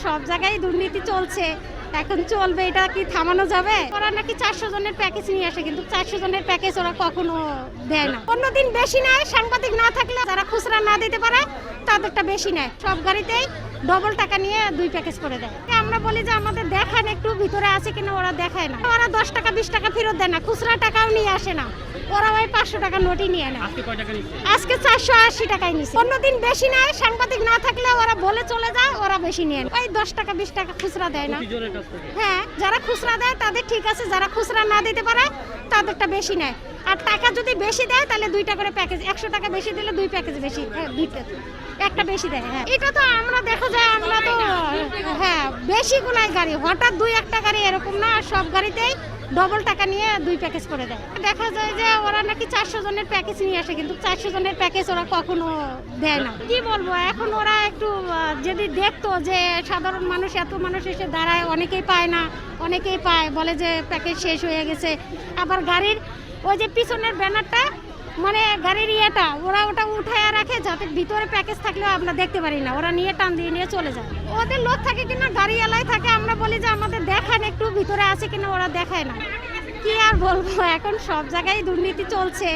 সব জায়গায় দুর্নীতি চলছে, এখন চলবে, এটা কি থামানো যাবে? ওরা নাকি 400 জনের প্যাকেজ নিয়ে আসে, কিন্তু 400 জনের প্যাকেজ ওরা কখনো দেয় না। অন্যদিন বেশি নেয়, সাংবাদিক না থাকলে যারা খুচরা না দিতে পারে তাদেরটা বেশি নেয়। সব গাড়িতেই ডবল টাকা নিয়ে 2 প্যাকেজ করে দেয়। আমরা বলি যে আমাদের দেখান একটু ভিতরে আছে কিনা, ওরা দেখায় না। ওরা 10 টাকা 20 টাকা ফেরত দেয় না, খুচরা টাকাও নিয়ে আসে না। ওরা ওই 500 টাকা নোটই নিয়ে নেয়। আজকে 480 টাকায় নিচ্ছে। অন্যদিন বেশি নেয়, সাংবাদিক না থাকলে ওরা বলে চলে যায়, ওরা বেশি নিয়ে নেয়। ওই 10 টাকা 20 টাকা খুচরা দেয় না। হ্যাঁ, যারা খুচরা দেয় তাদের ঠিক আছে, যারা খুচরা না দিতে পারে তাদেরটা বেশি নেয়। আর টাকা যদি বেশি দেয় তাহলে 2টা করে প্যাকেজ, 100 টাকা বেশি দিলে 2 প্যাকেজ বেশি, একটা বেশি দেয়। হ্যাঁ, এটা তো আমরা দেখা যায়, আমরা তো হ্যাঁ বেশি গুলাই গাড়ি, হঠাৎ 2-1টা গাড়ি এরকম না, সব গাড়িতেই ডবল টাকা নিয়ে 2 প্যাকেজ করে দেয়। দেখা যায় যে ওরা নাকি 400 জনের প্যাকেজ নিয়ে আসে, কিন্তু 400 জনের প্যাকেজ ওরা কখনো দেয় না। কি বলবো, এখন ওরা একটু যদি দেখতো যে সাধারণ মানুষ, এত মানুষ এসে দাঁড়ায়, অনেকেই পায় না, অনেকেই পায়, বলে যে প্যাকেজ শেষ হয়ে গেছে। আবার গাড়ির ওই যে পিছনের ব্যানারটা, মানে গাড়ির ইয়েটা ওরা ওটা উঠায় রাখে, যাতে ভিতরে প্যাকেজ থাকলেও আমরা দেখতে পারি না, ওরা নিয়ে টান দিয়ে নিয়ে চলে যায়। ওদের লোক থাকে কিনা, গাড়িওয়ালাই থাকে, আমরা বলি যে আমাদের দেখান একটু ভিতরে আছে কিনা, ওরা দেখায় না। কি আর বলবো, এখন সব জায়গায় দুর্নীতি চলছে,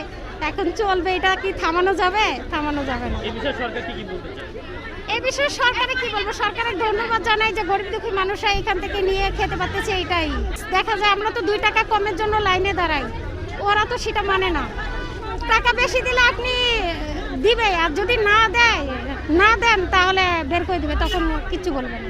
এখন চলবে, এটা কি থামানো যাবে? থামানো যাবে না। এই বিষয়ে সরকার কি বলতে চায়? এই বিষয়ে সরকারে কি বলবো, সরকারের ধন্যবাদ জানাই যে গরিব দুঃখী মানুষরা এখান থেকে নিয়ে খেতে পারতেছে। এটাই দেখা যায়, আমরা তো 2 টাকা কমের জন্য লাইনে দাঁড়াই, ওরা তো সেটা মানে না। টাকা বেশি দিলে আপনি দিবে, আর যদি না দেন তাহলে বের করে দিবে, তখন কিচ্ছু বলবে না।